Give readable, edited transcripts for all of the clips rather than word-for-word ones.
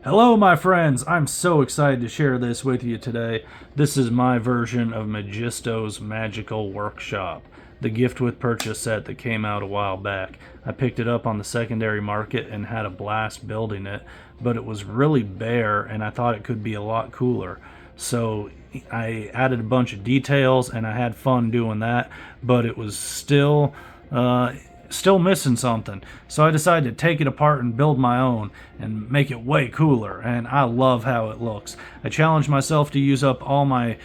Hello, my friends! I'm so excited to share this with you today. This is my version of Majisto's Magical Workshop, the gift with purchase set that came out a while back. I picked it up on the secondary market and had a blast building it, but it was really bare and I thought it could be a lot cooler. So I added a bunch of details and I had fun doing that, but it was still missing something. So I decided to take it apart and build my own and make it way cooler, and I love how it looks. I challenged myself to use up all my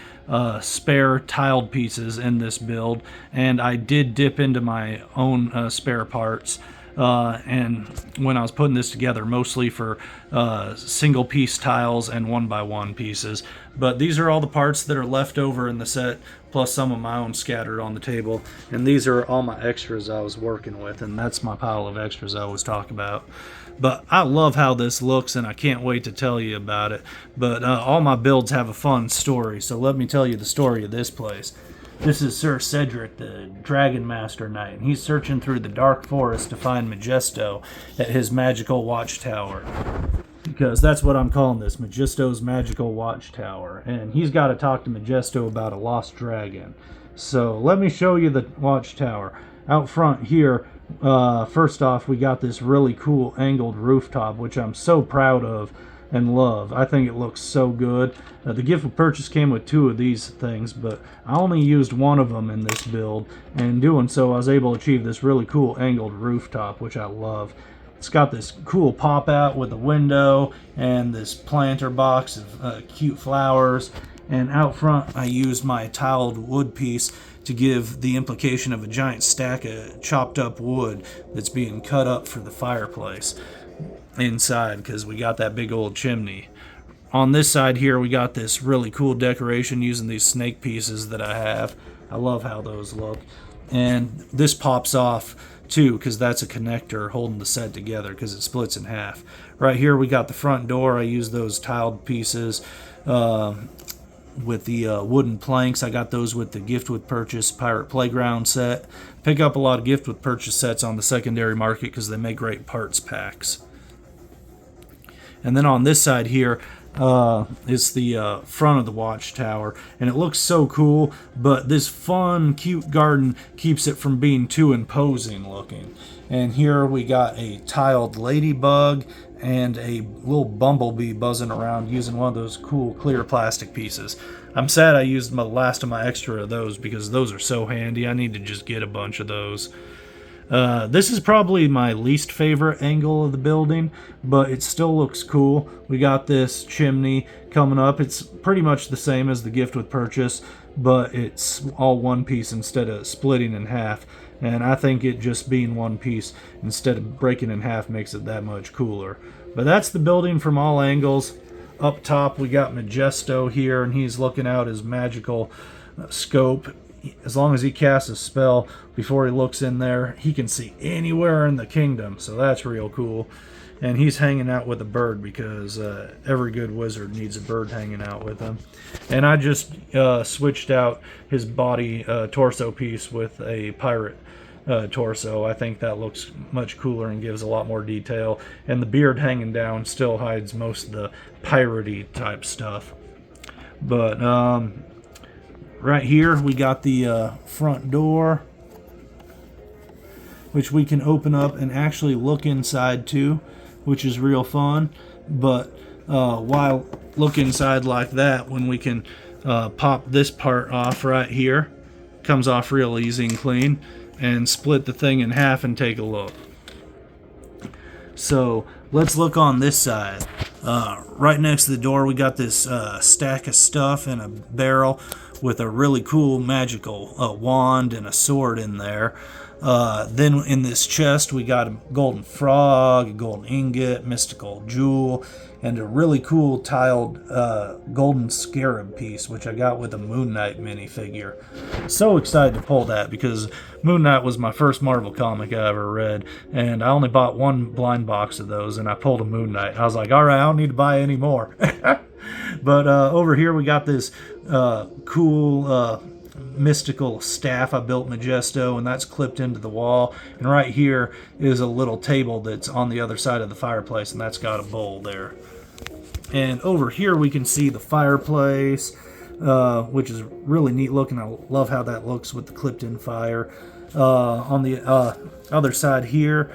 spare tiled pieces in this build, and I did dip into my own spare parts. And when I was putting this together, mostly for single piece tiles and 1x1 pieces. But these are all the parts that are left over in the set, plus some of my own scattered on the table. And these are all my extras I was working with, and that's my pile of extras I always talk about. But I love how this looks, and I can't wait to tell you about it. But all my builds have a fun story, so let me tell you the story of this place. This is Sir Cedric, the Dragon Master Knight, and he's searching through the dark forest to find Majisto at his magical watchtower. Because that's what I'm calling this, Majisto's magical watchtower. And he's got to talk to Majisto about a lost dragon. So let me show you the watchtower. Out front here, first off, we got this really cool angled rooftop, which I'm so proud of and love. I think it looks so good. The gift of purchase came with two of these things, but I only used one of them in this build, and in doing so I was able to achieve this really cool angled rooftop, which I love. It's got this cool pop out with a window and this planter box of cute flowers, and out front I used my tiled wood piece to give the implication of a giant stack of chopped up wood that's being cut up for the fireplace inside, because we got that big old chimney. On this side here we got this really cool decoration using these snake pieces that I have. I love how those look. And this pops off too, because that's a connector holding the set together because it splits in half. Right here we got the front door. I used those tiled pieces with the wooden planks. I got those with the gift with purchase Pirate Playground set. Pick up a lot of gift with purchase sets on the secondary market because they make great parts packs. And then on this side here is the front of the watchtower, and it looks so cool, but this fun, cute garden keeps it from being too imposing looking. And here we got a tiled ladybug and a little bumblebee buzzing around using one of those cool clear plastic pieces. I'm sad I used the last of my extra of those because those are so handy. I need to just get a bunch of those. This is probably my least favorite angle of the building, but it still looks cool. We got this chimney coming up. It's pretty much the same as the gift with purchase, but it's all one piece instead of splitting in half. And I think it just being one piece instead of breaking in half makes it that much cooler. But that's the building from all angles. Up top we got Majisto here, and he's looking out his magical scope. As long as he casts a spell before he looks in there, he can see anywhere in the kingdom, so that's real cool. And he's hanging out with a bird because every good wizard needs a bird hanging out with him. And I just switched out his body torso piece with a pirate torso. I think that looks much cooler and gives a lot more detail. And the beard hanging down still hides most of the piratey type stuff. But right here we got the front door, which we can open up and actually look inside too, which is real fun. But while look inside like that, when we can pop this part off right here, comes off real easy and clean, and split the thing in half and take a look. So let's look on this side. Right next to the door we got this stack of stuff in a barrel with a really cool magical wand and a sword in there. Then in this chest we got a golden frog, a golden ingot, mystical jewel, and a really cool tiled golden scarab piece, which I got with a Moon Knight minifigure. So excited to pull that because Moon Knight was my first Marvel comic I ever read, and I only bought one blind box of those, and I pulled a Moon Knight. I was like, all right, I don't need to buy any more. But over here we got this cool mystical staff I built Majisto, and that's clipped into the wall. And right here is a little table that's on the other side of the fireplace, and that's got a bowl there. And over here we can see the fireplace, which is really neat looking. I love how that looks with the clipped-in fire. On the other side here,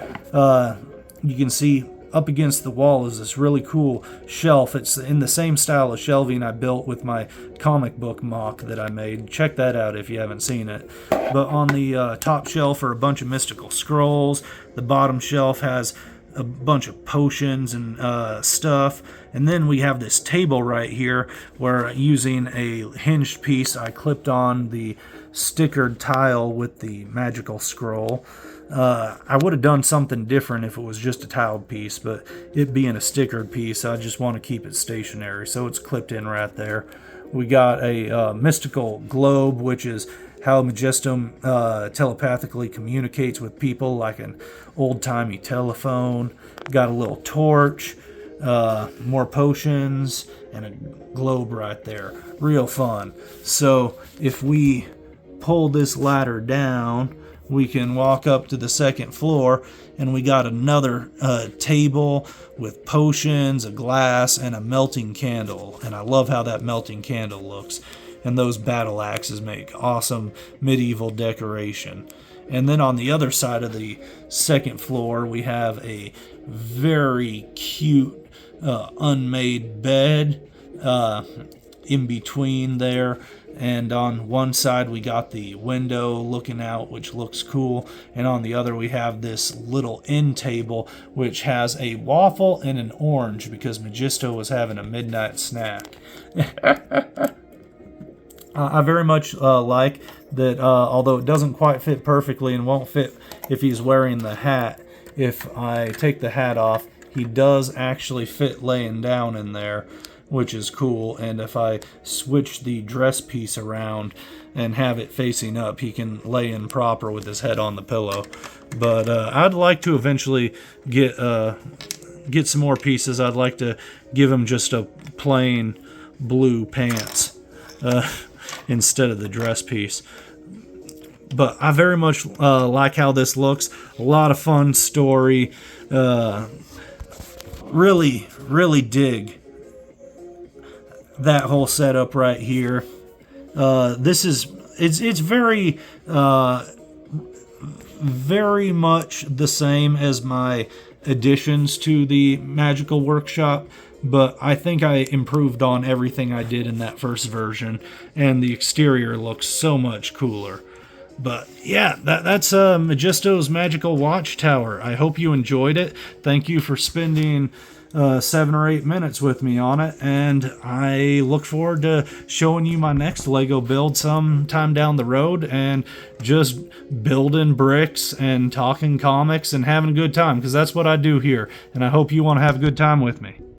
you can see up against the wall is this really cool shelf. It's in the same style of shelving I built with my comic book MOC that I made. Check that out if you haven't seen it. But on the top shelf are a bunch of mystical scrolls. The bottom shelf has a bunch of potions and stuff. And then we have this table right here where, using a hinged piece, I clipped on the stickered tile with the magical scroll. I would have done something different if it was just a tiled piece, but it being a stickered piece, I just want to keep it stationary, so it's clipped in right there. We got a mystical globe, which is how Majisto telepathically communicates with people like an old-timey telephone. Got a little torch, more potions, and a globe right there. Real fun. So if we pull this ladder down, we can walk up to the second floor, and we got another table with potions, a glass, and a melting candle. And I love how that melting candle looks. And those battle axes make awesome medieval decoration. And then on the other side of the second floor, we have a very cute unmade bed in between there. And on one side we got the window looking out, which looks cool, and on the other we have this little end table which has a waffle and an orange because Majisto was having a midnight snack. I very much like that, although it doesn't quite fit perfectly and won't fit if he's wearing the hat. If I take the hat off, he does actually fit laying down in there, which is cool. And if I switch the dress piece around and have it facing up, he can lay in proper with his head on the pillow. But I'd like to eventually get some more pieces. I'd like to give him just a plain blue pants instead of the dress piece. But I very much like how this looks. A lot of fun story. Really, really dig that whole setup right here. It's very very much the same as my additions to the magical workshop, but I think I improved on everything I did in that first version, and the exterior looks so much cooler. But yeah, that's Majisto's Magical Watchtower. I hope you enjoyed it. Thank you for spending 7 or 8 minutes with me on it, and I look forward to showing you my next Lego build sometime down the road, and just building bricks and talking comics and having a good time, because that's what I do here, and I hope you want to have a good time with me.